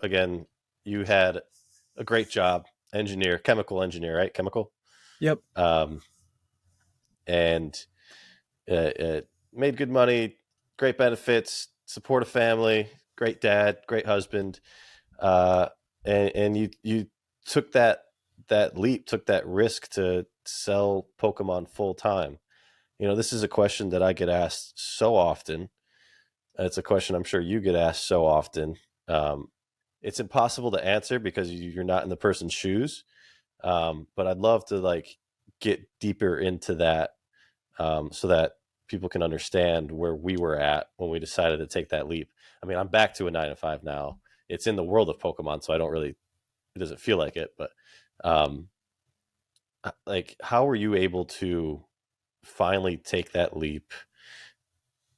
again, you had a great job, chemical engineer, right? Chemical. Yep. Um, and made good money, great benefits, support a family, great dad, great husband. Uh, and you took that leap, took that risk to sell Pokemon full time. This is a question that I get asked so often. It's a question I'm sure you get asked so often. Um, it's impossible to answer because you're not in the person's shoes. But I'd love to get deeper into that, so that people can understand where we were at when we decided to take that leap. I mean, I'm back to a 9 to 5 now. It's in the world of Pokemon, so it doesn't feel like it. But um, how were you able to finally take that leap,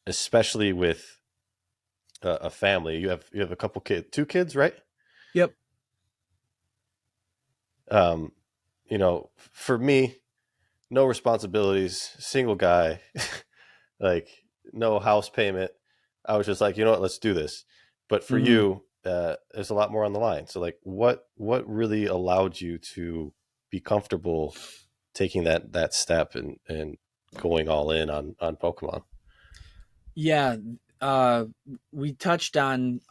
especially with a family? You have a couple kids, 2 kids, right? Yep. Um, for me, no responsibilities, single guy, like no house payment. I was just like, you know what, let's do this. But for Hmm. you, there's a lot more on the line. So what really allowed you to be comfortable taking that step and going all in on Pokemon? Yeah. Uh, we touched on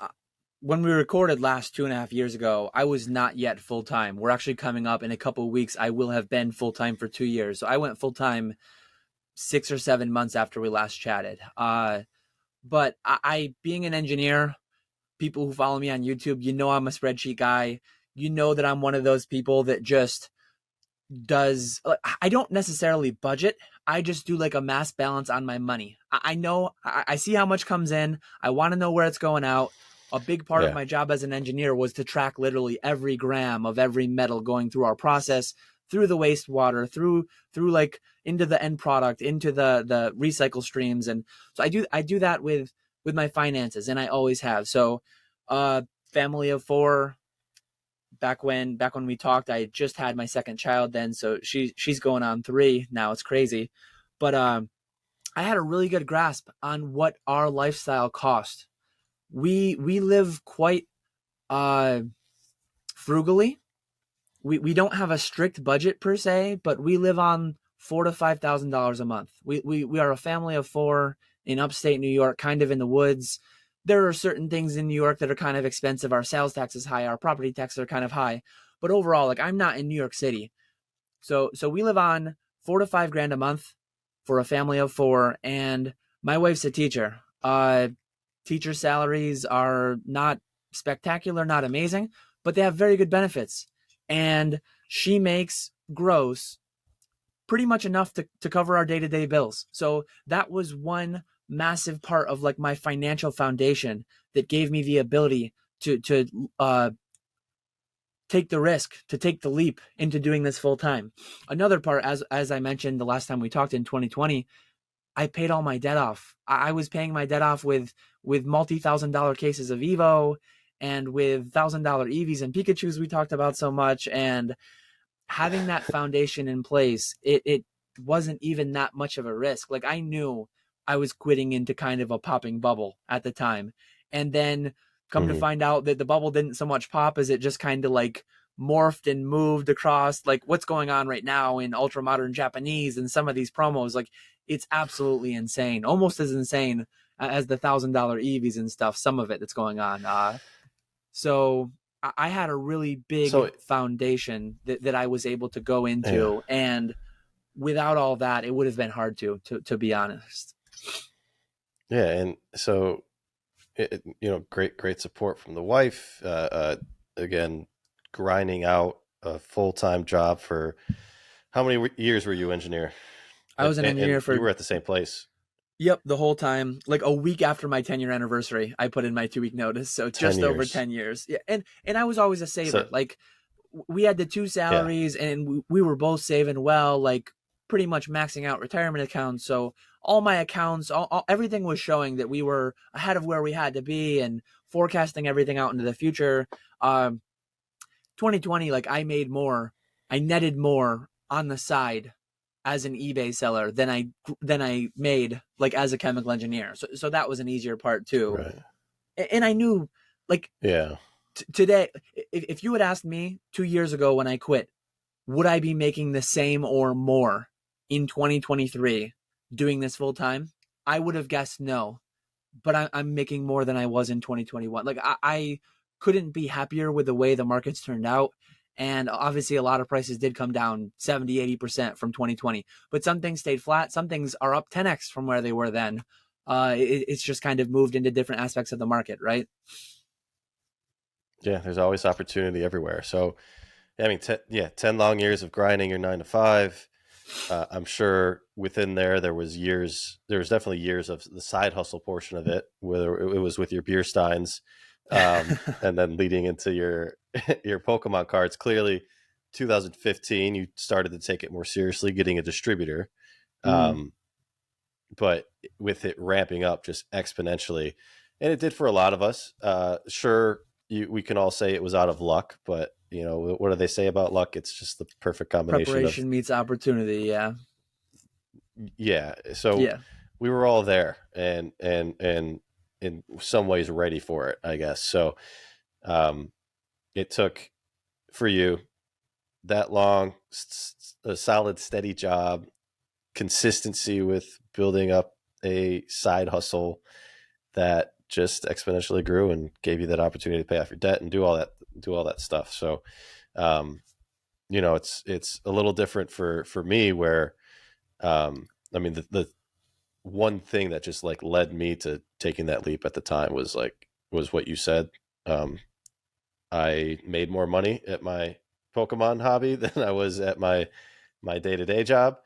when we recorded last 2.5 years ago. I was not yet full time. We're actually coming up in a couple of weeks. I will have been full time for 2 years. So I went full time 6 or 7 months after we last chatted. But I, being an engineer, people who follow me on YouTube, I'm a spreadsheet guy. That I'm one of those people that just does, I don't necessarily budget. I just do like a mass balance on my money. I know, I see how much comes in. I want to know where it's going out. A big part of Yeah. my job as an engineer was to track literally every gram of every metal going through our process, through the wastewater, through like into the end product, into the recycle streams. And so I do that with my finances, and I always have. So family of four. Back when we talked, I had just had my second child then, so she's going on 3 now. It's crazy. But I had a really good grasp on what our lifestyle cost. We live quite uh frugally. We don't have a strict budget per se, but we live on $4,000 to $5,000 a month. We are a family of four in upstate New York, kind of in the woods. There are certain things in New York that are kind of expensive. Our sales tax is high, our property taxes are kind of high. But overall, like, I'm not in New York City. So we live on 4 to 5 grand a month for a family of four, and my wife's a teacher. Teacher salaries are not spectacular, not amazing, but they have very good benefits. And she makes gross pretty much enough to cover our day-to-day bills. So that was one massive part of like my financial foundation that gave me the ability to take the risk, to take the leap into doing this full time. Another part, as I mentioned the last time we talked in 2020, I paid all my debt off. I was paying my debt off with multi-$1,000 cases of Evo, and with $1,000 Eevees and Pikachus we talked about so much. And having that foundation in place, it wasn't even that much of a risk. Like, I knew I was quitting into kind of a popping bubble at the time. And then come to Hmm. find out that the bubble didn't so much pop as it just kind of like morphed and moved across like what's going on right now in ultra modern Japanese and some of these promos. Like, it's absolutely insane, almost as insane as the $1,000 Eevees and stuff. Some of it that's going on. So I had a really big So foundation that I was able to go yeah, into, and without all that, it would have been hard to be honest. yeah, and so great support from the wife. Again, grinding out a full time job for how many years were you engineer? I was an And engineer you for, were at the same place yep, the whole time. Like a week after my 10-year anniversary, I put in my 2 week notice. So 10 just over years. 10 years. Yeah, and I was always a So saver. Like, we had the two yeah. salaries, and we were both saving well, like pretty much maxing out retirement accounts. So all my accounts, everything was showing that we were ahead of where we had to be and forecasting everything out into the future. Um, 2020, like, I netted more on the side as an eBay seller than I made like as a chemical engineer. So that was an easier part too. Right. And I knew, like, Yeah. Today, if you had asked me 2 years ago when I quit, would I be making the same or more in 2023 doing this full time? I would have guessed no, but I'm making more than I was in 2021. Like I couldn't be happier with the way the markets turned out. And obviously a lot of prices did come down 70, 80% from 2020, but some things stayed flat. Some things are up 10x from where they were then. It's just kind of moved into different aspects of the market, right? Yeah, there's always opportunity everywhere. So, I mean, 10 long years of grinding your 9 to 5. I'm sure within there was years. There was definitely years of the side hustle portion of it, whether it was with your beer steins, and then leading into your your Pokemon cards. Clearly, 2015, you started to take it more seriously, getting a distributor. Mm-hmm. Um, but with it ramping up just exponentially, and it did for a lot of us. Sure, we can all say it was out of luck, but what do they say about luck? It's just the perfect combination of, Preparation meets opportunity. Yeah. yeah. So Yeah. we were all there, and in some ways ready for it, I guess. So it took for you that long, a solid, steady job, consistency with building up a side hustle that just exponentially grew and gave you that opportunity to pay off your debt and do all that stuff. So, um, it's a little different for me where, I mean, the one thing that just like led me to taking that leap at the time was what you said. Um, I made more money at my Pokemon hobby than I was at my day-to-day job,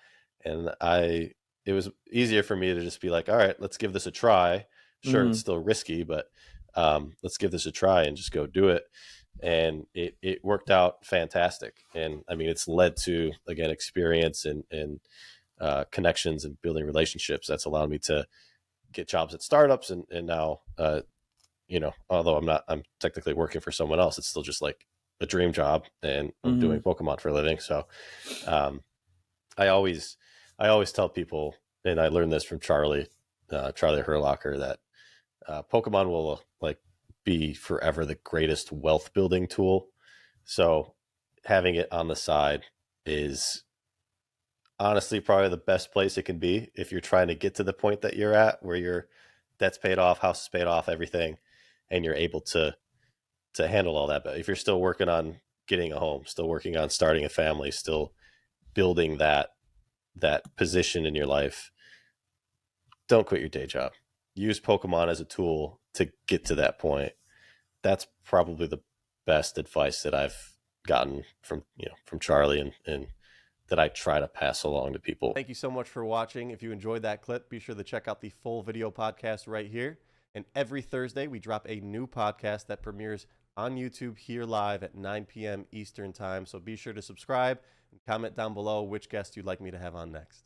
and I it was easier for me to just be like, all right, let's give this a try. Sure, it's Mm-hmm. still risky, but let's give this a try and just go do it. And it worked out fantastic. And I mean, it's led to, again, experience and connections and building relationships that's allowed me to get jobs at startups, and now although I'm technically working for someone else, it's still just like a dream job, and I'm Mm-hmm. doing Pokemon for a living. So um, I always I always tell people, and I learned this from Charlie Herlocker, that Pokemon will like be forever the greatest wealth building tool. So having it on the side is honestly probably the best place it can be if you're trying to get to the point that you're at, where your debt's paid off, house is paid off, everything, and you're able to handle all that. But if you're still working on getting a home, still working on starting a family, still building that position in your life, don't quit your day job. Use Pokemon as a tool to get to that point. That's probably the best advice that I've gotten from Charlie, and that I try to pass along to people. Thank you so much for watching. If you enjoyed that clip, be sure to check out the full video podcast right here. And every Thursday, we drop a new podcast that premieres on YouTube here live at 9 p.m. Eastern Time. So be sure to subscribe and comment down below which guest you'd like me to have on next.